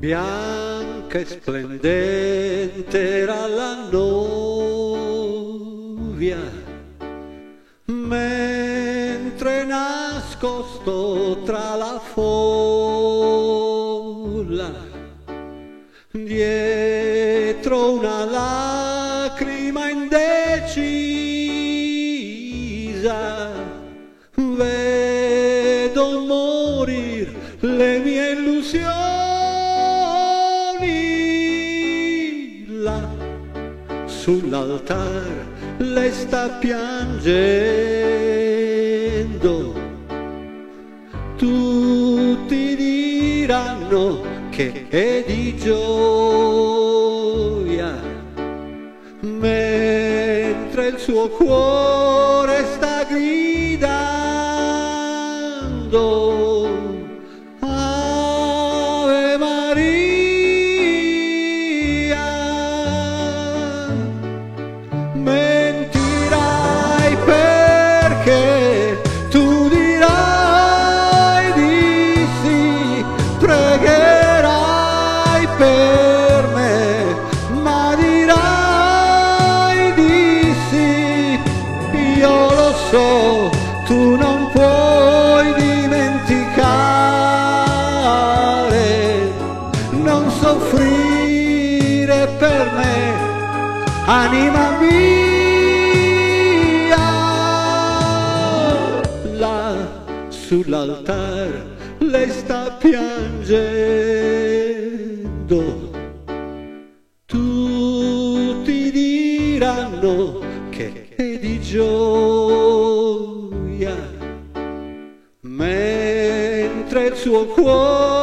Bianca e splendente era la novia, mentre nascosto tra la folla, dietro una lacrima indecisa, vedo morir le mie illusioni. Là sull'altar lei sta piangendo, tutti diranno che è di gioia, mentre il suo cuore sta gridando Ave Maria. Mentirai perché tu dirai di sì, pregherai per me, ma dirai di sì. Io lo so, tu non puoi dimenticare, non soffrire per me, anima mia. Là sull'altar lei sta piangendo, tutti diranno che è di gioia, mentre il suo cuore